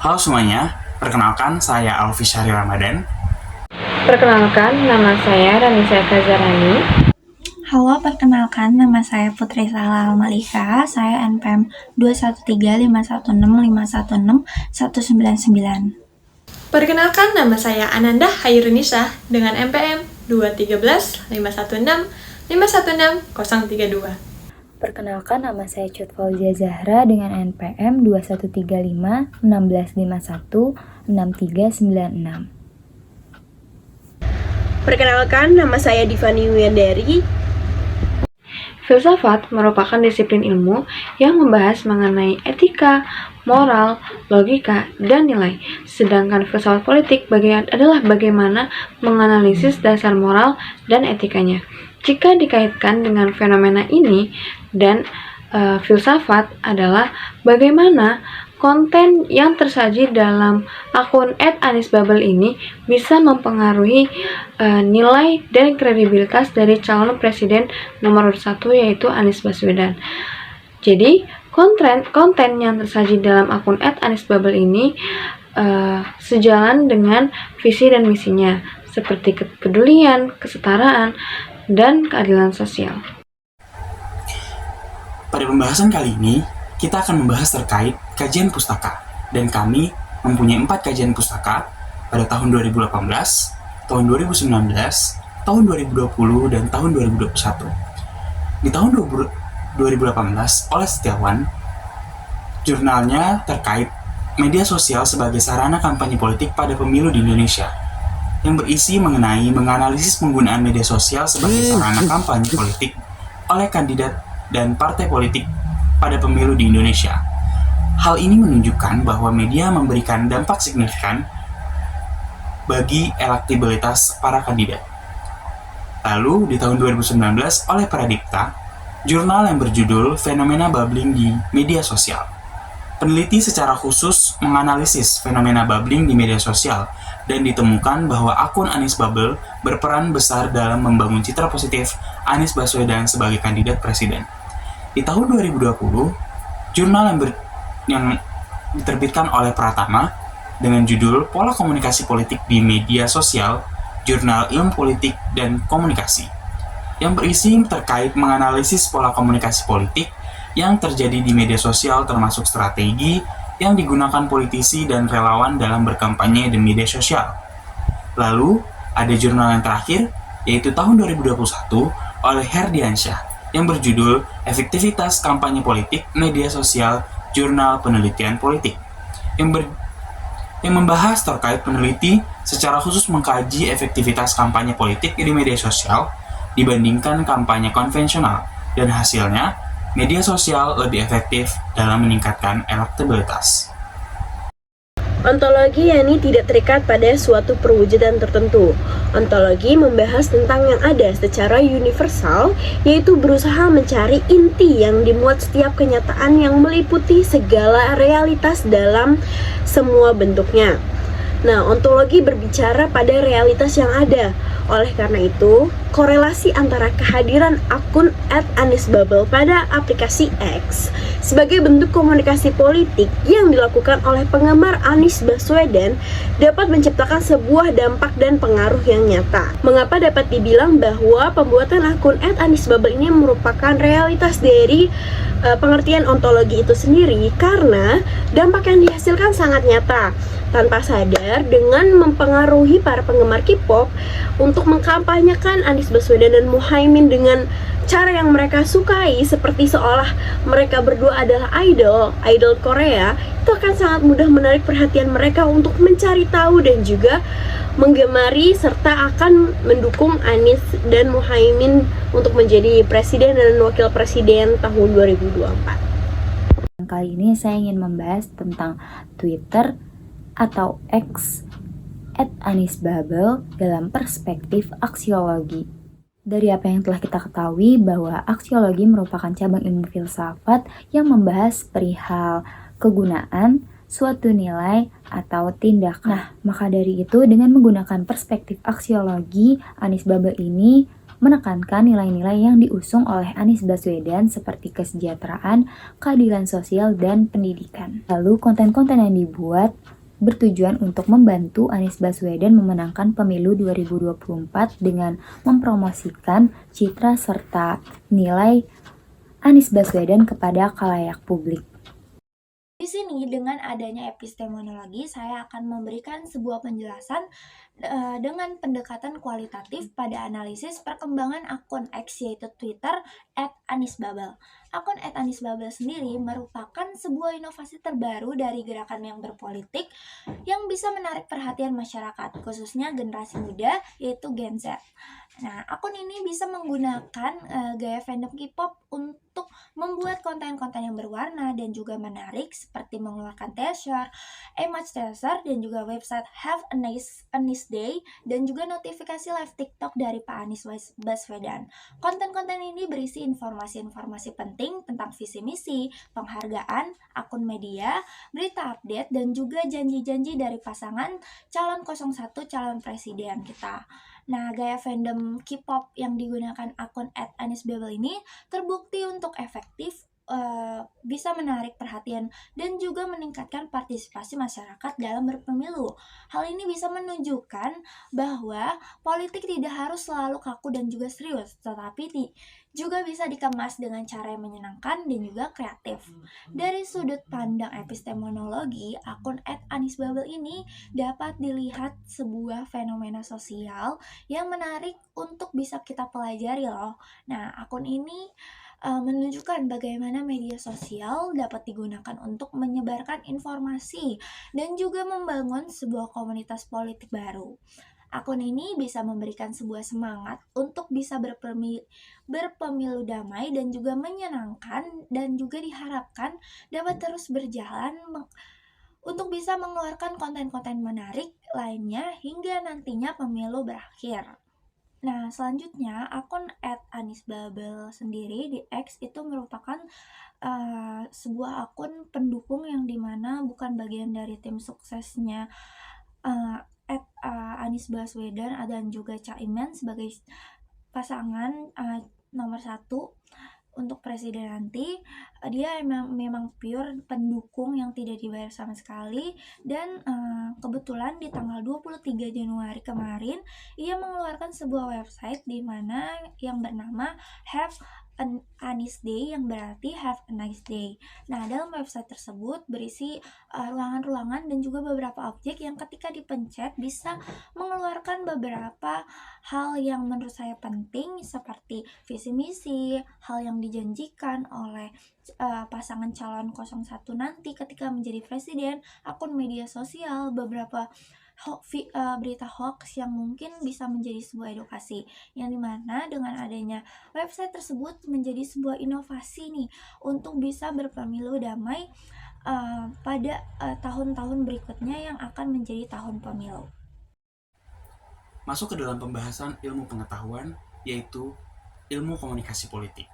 Halo semuanya, perkenalkan saya Alfi Syahri Ramadan. Perkenalkan, nama saya Ranisa Kazarani. Halo, perkenalkan nama saya Putri Salal Malika. Saya NPM 2135165161999. Perkenalkan, nama saya Ananda Hairunisa dengan NPM 213516516516032. Perkenalkan, nama saya Cut Fauzia Zahra dengan NPM 213516516396. Perkenalkan, nama saya Divani Wiyandari. Filsafat merupakan disiplin ilmu yang membahas mengenai etika, moral, logika, dan nilai. Sedangkan filsafat politik adalah bagaimana menganalisis dasar moral dan etikanya. Jika dikaitkan dengan fenomena ini dan filsafat adalah bagaimana konten yang tersaji dalam akun @anisbubble ini bisa mempengaruhi nilai dan kredibilitas dari calon presiden nomor 1 yaitu Anies Baswedan. Jadi konten yang tersaji dalam akun @anisbubble ini sejalan dengan visi dan misinya seperti kepedulian, kesetaraan, dan keadilan sosial. Pada pembahasan kali ini, kita akan membahas terkait kajian pustaka, dan kami mempunyai 4 kajian pustaka pada tahun 2018, tahun 2019, tahun 2020, dan tahun 2021. Di tahun 2018, oleh Setiawan, jurnalnya terkait media sosial sebagai sarana kampanye politik pada pemilu di Indonesia, yang berisi mengenai menganalisis penggunaan media sosial sebagai sarana kampanye politik oleh kandidat dan partai politik pada pemilu di Indonesia. Hal ini menunjukkan bahwa media memberikan dampak signifikan bagi elektabilitas para kandidat. Lalu, di tahun 2019 oleh Pradipta, jurnal yang berjudul Fenomena Bubbling di Media Sosial. Peneliti secara khusus menganalisis fenomena bubbling di media sosial dan ditemukan bahwa akun Anies Bubble berperan besar dalam membangun citra positif Anies Baswedan sebagai kandidat presiden. Di tahun 2020, jurnal yang diterbitkan oleh Pratama dengan judul Pola Komunikasi Politik di Media Sosial, Jurnal Ilmu Politik dan Komunikasi, yang berisi terkait menganalisis pola komunikasi politik yang terjadi di media sosial termasuk strategi yang digunakan politisi dan relawan dalam berkampanye di media sosial. Lalu, ada jurnal yang terakhir, yaitu tahun 2021 oleh Herdiansyah, yang berjudul Efektivitas Kampanye Politik Media Sosial Jurnal Penelitian Politik, yang membahas terkait peneliti secara khusus mengkaji efektivitas kampanye politik di media sosial dibandingkan kampanye konvensional, dan hasilnya media sosial lebih efektif dalam meningkatkan elektabilitas. Ontologi yakni tidak terikat pada suatu perwujudan tertentu. Ontologi membahas tentang yang ada secara universal, yaitu berusaha mencari inti yang dimuat setiap kenyataan yang meliputi segala realitas dalam semua bentuknya. Nah, ontologi berbicara pada realitas yang ada. Oleh karena itu, korelasi antara kehadiran akun @anisbubble pada aplikasi X sebagai bentuk komunikasi politik yang dilakukan oleh penggemar Anies Baswedan dapat menciptakan sebuah dampak dan pengaruh yang nyata. Mengapa dapat dibilang bahwa pembuatan akun @anisbubble ini merupakan realitas dari pengertian ontologi itu sendiri? Karena dampak yang dihasilkan sangat nyata. Tanpa sadar, dengan mempengaruhi para penggemar K-pop untuk mengkampanyekan Anies Baswedan dan Muhaimin dengan cara yang mereka sukai, seperti seolah mereka berdua adalah idol Korea, itu akan sangat mudah menarik perhatian mereka untuk mencari tahu dan juga menggemari serta akan mendukung Anies dan Muhaimin untuk menjadi presiden dan wakil presiden tahun 2024. Kali ini saya ingin membahas tentang Twitter atau X @anisbubble dalam perspektif aksiologi. Dari apa yang telah kita ketahui bahwa aksiologi merupakan cabang ilmu filsafat yang membahas perihal kegunaan suatu nilai atau tindakan. Nah, maka dari itu dengan menggunakan perspektif aksiologi, Anies Bubble ini menekankan nilai-nilai yang diusung oleh Anies Baswedan seperti kesejahteraan, keadilan sosial, dan pendidikan. Lalu konten-konten yang dibuat bertujuan untuk membantu Anies Baswedan memenangkan pemilu 2024 dengan mempromosikan citra serta nilai Anies Baswedan kepada khalayak publik. Di sini dengan adanya epistemologi, saya akan memberikan sebuah penjelasan dengan pendekatan kualitatif pada analisis perkembangan akun X yaitu Twitter @anisbabel. Akun @anisbabel sendiri merupakan sebuah inovasi terbaru dari gerakan yang berpolitik yang bisa menarik perhatian masyarakat, khususnya generasi muda yaitu Gen Z. Nah, akun ini bisa menggunakan gaya fandom K-pop untuk membuat konten-konten yang berwarna dan juga menarik seperti mengeluarkan teaser, image teaser, dan juga website Have a Nice Day, dan juga notifikasi live TikTok dari Pak Anies Baswedan. Konten-konten ini berisi informasi-informasi penting tentang visi misi, penghargaan, akun media, berita update, dan juga janji-janji dari pasangan calon 01 calon presiden kita. Nah, gaya fandom K-pop yang digunakan akun @anisbabel ini terbukti untuk efektif, bisa menarik perhatian dan juga meningkatkan partisipasi masyarakat dalam berpemilu. Hal ini bisa menunjukkan bahwa politik tidak harus selalu kaku dan juga serius, tetapi juga bisa dikemas dengan cara yang menyenangkan dan juga kreatif. Dari sudut pandang epistemologi, akun @anisbabel ini dapat dilihat sebuah fenomena sosial yang menarik untuk bisa kita pelajari loh. Nah, akun ini menunjukkan bagaimana media sosial dapat digunakan untuk menyebarkan informasi dan juga membangun sebuah komunitas politik baru. Akun ini bisa memberikan sebuah semangat untuk bisa berpemilu damai dan juga menyenangkan, dan juga diharapkan dapat terus berjalan untuk bisa mengeluarkan konten-konten menarik lainnya hingga nantinya pemilu berakhir. Nah, selanjutnya akun @anisbabel sendiri di X itu merupakan sebuah akun pendukung yang dimana bukan bagian dari tim suksesnya Anies Baswedan dan juga Caimin sebagai pasangan nomor 1 untuk presiden nanti. Dia memang pure pendukung yang tidak dibayar sama sekali, dan kebetulan di tanggal 23 Januari kemarin ia mengeluarkan sebuah website di mana yang bernama Have a Nice Day, yang berarti Have a Nice Day. Nah, dalam website tersebut berisi ruangan-ruangan dan juga beberapa objek yang ketika dipencet bisa mengeluarkan beberapa hal yang menurut saya penting seperti visi misi, hal yang dijanjikan oleh pasangan calon 01 nanti ketika menjadi presiden, akun media sosial, beberapa berita hoax yang mungkin bisa menjadi sebuah edukasi, yang dimana dengan adanya website tersebut menjadi sebuah inovasi nih untuk bisa berpemilu damai pada tahun-tahun berikutnya yang akan menjadi tahun pemilu. Masuk ke dalam pembahasan ilmu pengetahuan, yaitu ilmu komunikasi politik.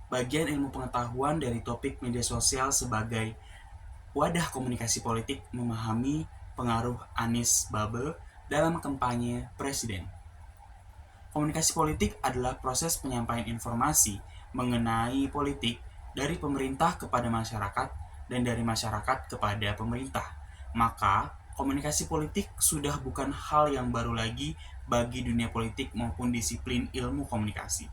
Bagian ilmu pengetahuan dari topik media sosial sebagai wadah komunikasi politik memahami pengaruh Anies Bubble dalam kampanye presiden. Komunikasi politik adalah proses penyampaian informasi mengenai politik dari pemerintah kepada masyarakat dan dari masyarakat kepada pemerintah. Maka, komunikasi politik sudah bukan hal yang baru lagi bagi dunia politik maupun disiplin ilmu komunikasi.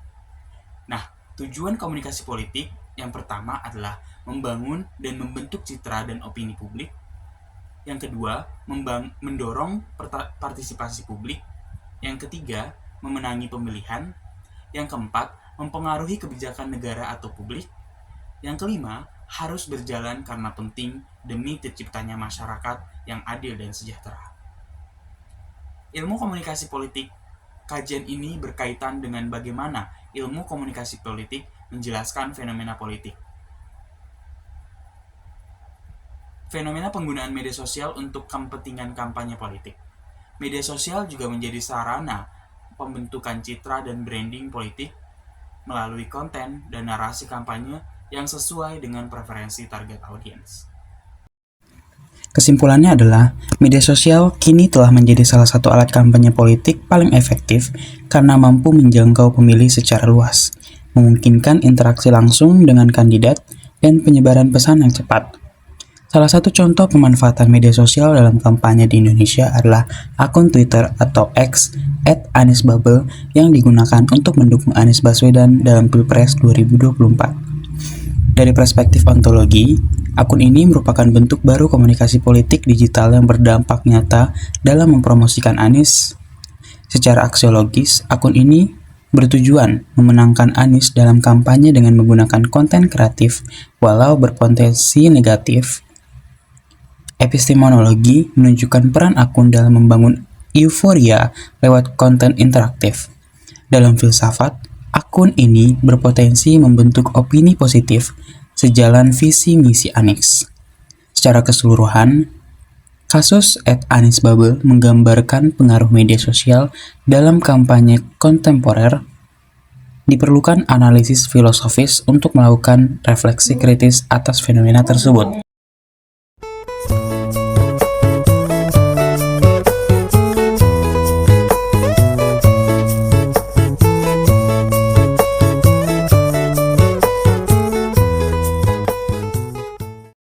Nah, tujuan komunikasi politik yang pertama adalah membangun dan membentuk citra dan opini publik. Yang kedua, mendorong partisipasi publik. Yang ketiga, memenangi pemilihan. Yang keempat, mempengaruhi kebijakan negara atau publik. Yang kelima, harus berjalan karena penting demi terciptanya masyarakat yang adil dan sejahtera. Ilmu komunikasi politik, kajian ini berkaitan dengan bagaimana ilmu komunikasi politik menjelaskan fenomena politik. Fenomena penggunaan media sosial untuk kepentingan kampanye politik. Media sosial juga menjadi sarana pembentukan citra dan branding politik melalui konten dan narasi kampanye yang sesuai dengan preferensi target audiens. Kesimpulannya adalah, media sosial kini telah menjadi salah satu alat kampanye politik paling efektif karena mampu menjangkau pemilih secara luas, memungkinkan interaksi langsung dengan kandidat, dan penyebaran pesan yang cepat. Salah satu contoh pemanfaatan media sosial dalam kampanye di Indonesia adalah akun Twitter atau X @anisbubble yang digunakan untuk mendukung Anies Baswedan dalam Pilpres 2024. Dari perspektif ontologi, akun ini merupakan bentuk baru komunikasi politik digital yang berdampak nyata dalam mempromosikan Anies. Secara aksiologis, akun ini bertujuan memenangkan Anies dalam kampanye dengan menggunakan konten kreatif walau berpotensi negatif. Epistemologi menunjukkan peran akun dalam membangun euforia lewat konten interaktif. Dalam filsafat, akun ini berpotensi membentuk opini positif sejalan visi misi Anies. Secara keseluruhan, kasus @anisbubble menggambarkan pengaruh media sosial dalam kampanye kontemporer. Diperlukan analisis filosofis untuk melakukan refleksi kritis atas fenomena tersebut.